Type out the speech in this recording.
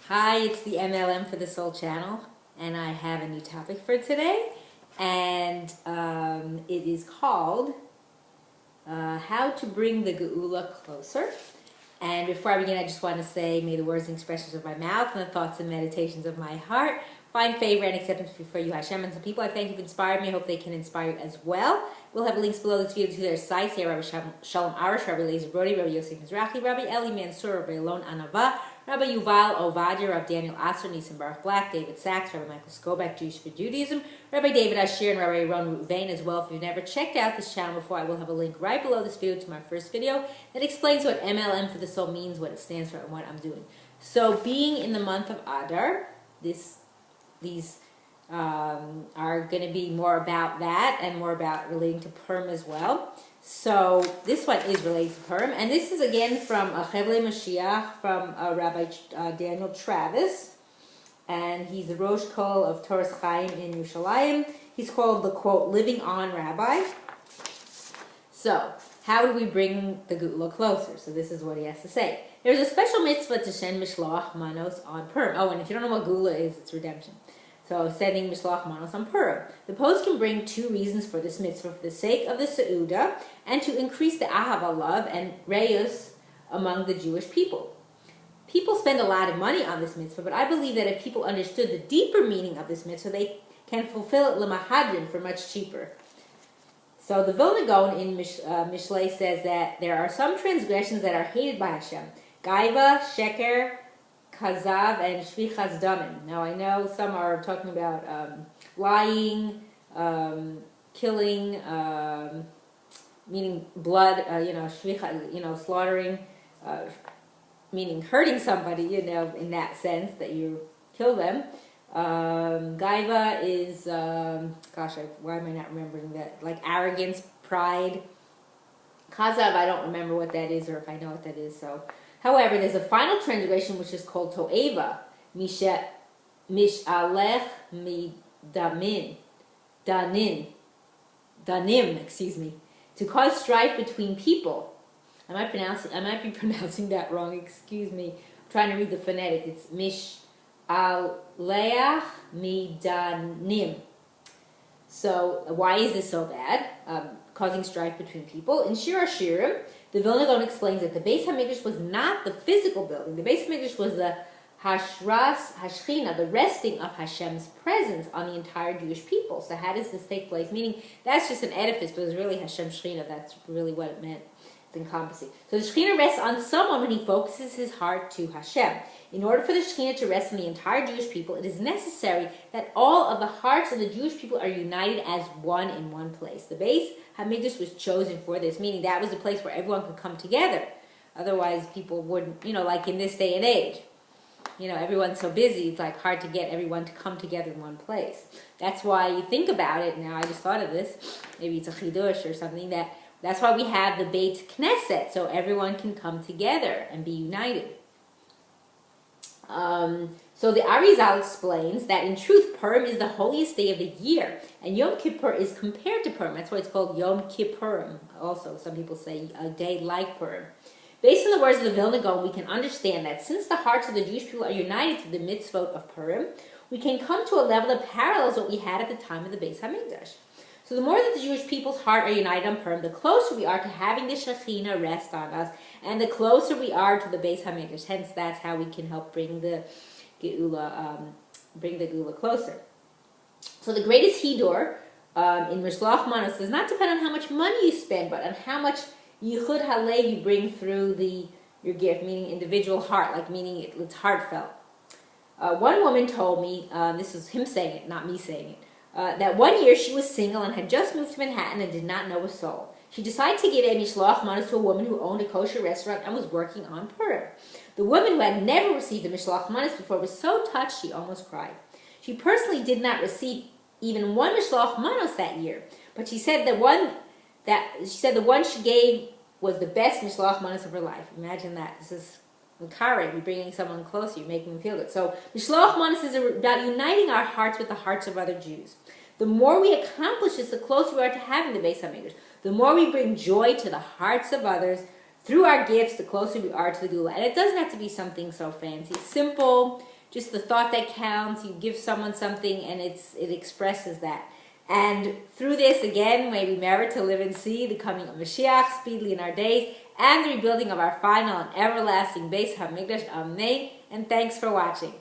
Hi, it's the M.L.M for the Soul channel, and I have a new topic for today, and it is called How to Bring the Geulah Closer. And before I begin, I just want to say, may the words and expressions of my mouth and the thoughts and meditations of my heart find favor and acceptance before you, Hashem. And some people I thank you've inspired me. I hope they can inspire you as well. We'll have links below this video to their sites. Here, Rabbi Shalom Arush, Rabbi Lazer Brody, Rabbi Yosef Mizrahi, Rabbi Eli Mansour, Rabbi Elon Anava, Rabbi Yuval Ovadia, Rav Daniel Asore, Nisan Baruch Black, David Sachs, Rabbi Michael Skobach, Jewish for Judaism, Rabbi David Asher, and Rabbi Ron Ruvain as well. If you've never checked out this channel before, I will have a link right below this video to my first video that explains what M.L.M for the Soul means, what it stands for, and what I'm doing. So, being in the month of Adar, these are going to be more about that and more about relating to Purim as well. So this one is related to Purim, and this is again from Chevlei Mashiach from Rabbi Daniel Travis, and he's the Rosh Kol of Torah Chaim in Yerushalayim. He's called the quote Living On Rabbi. So how do we bring the Geulah closer? So this is what he has to say. There's a special mitzvah to send mishloach manos on Purim. Oh, and if you don't know what Geulah is, it's redemption. So, sending mishloach manos on Purim. The post can bring two reasons for this mitzvah: for the sake of the Seudah, and to increase the ahava, love, and rei'us among the Jewish people. People spend a lot of money on this mitzvah, but I believe that if people understood the deeper meaning of this mitzvah, they can fulfill it lemahadrin for much cheaper. So, the Vilna Gaon in Mishlei says that there are some transgressions that are hated by Hashem: gaiva, sheker, Kazav, and Shvichas Damim. Now I know some are talking about lying, killing, meaning blood, shvicha, slaughtering, meaning hurting somebody, in that sense that you kill them. Gaiva is, why am I not remembering that? Like arrogance, pride. Kazav, I don't remember what that is, or if I know what that is, so. However, there's a final transgression which is called to'eva, mishalech midamin, danim, to cause strife between people. I might be pronouncing that wrong. Excuse me. I'm trying to read the phonetic. It's mishalech midanim. So why is this so bad? Causing strife between people. In Shir HaShirim, the Vilna Gaon explains that the Beis HaMikdash was not the physical building. The Beis HaMikdash was the Hashras Hashchina, the resting of Hashem's presence on the entire Jewish people. So how does this take place? Meaning, that's just an edifice, but it's really Hashem's Shechina. That's really what it meant. It's encompassing. So the Shechina rests on someone when he focuses his heart to Hashem. In order for the Shekhinah to rest on the entire Jewish people, it is necessary that all of the hearts of the Jewish people are united as one in one place. The Beis HaMikdash was chosen for this, meaning that was a place where everyone could come together. Otherwise, people wouldn't, like in this day and age. Everyone's so busy, it's like hard to get everyone to come together in one place. That's why you think about it, now I just thought of this, maybe it's a chidush or something, that's why we have the Beit Knesset, so everyone can come together and be united. So the Arizal explains that in truth, Purim is the holiest day of the year, and Yom Kippur is compared to Purim. That's why it's called Yom Kippurim. Also, some people say a day like Purim. Based on the words of the Vilna Gaon, we can understand that since the hearts of the Jewish people are united to the mitzvot of Purim, we can come to a level that parallels what we had at the time of the Beis HaMikdash. So the more that the Jewish people's heart are united on Purim, the closer we are to having the Shekhinah rest on us, and the closer we are to the Beis HaMikdash. Hence, that's how we can help bring the Geulah closer. So the greatest Hidur in Mishloach Manos does not depend on how much money you spend, but on how much Yichud Halev you bring through your gift, meaning individual heart, meaning it's heartfelt. One woman told me, this is him saying it, not me saying it, that one year she was single and had just moved to Manhattan and did not know a soul. She decided to give a mishloach manos to a woman who owned a kosher restaurant and was working on Purim. The woman, who had never received a mishloach manos before, was so touched she almost cried. She personally did not receive even one mishloach manos that year, but she said the one she gave was the best mishloach manos of her life. Imagine that. This is encourage, you're bringing someone closer, you're making them feel good. So, Mishloach Manos is about uniting our hearts with the hearts of other Jews. The more we accomplish this, the closer we are to having the Beis HaMikdash. The more we bring joy to the hearts of others Through our gifts, the closer we are to the Geulah. And it doesn't have to be something so fancy. Simple, just the thought that counts. You give someone something and it expresses that. And through this, again, may we merit to live and see the coming of Mashiach speedily in our days and the rebuilding of our final and everlasting Beis HaMikdash. Amen. And thanks for watching.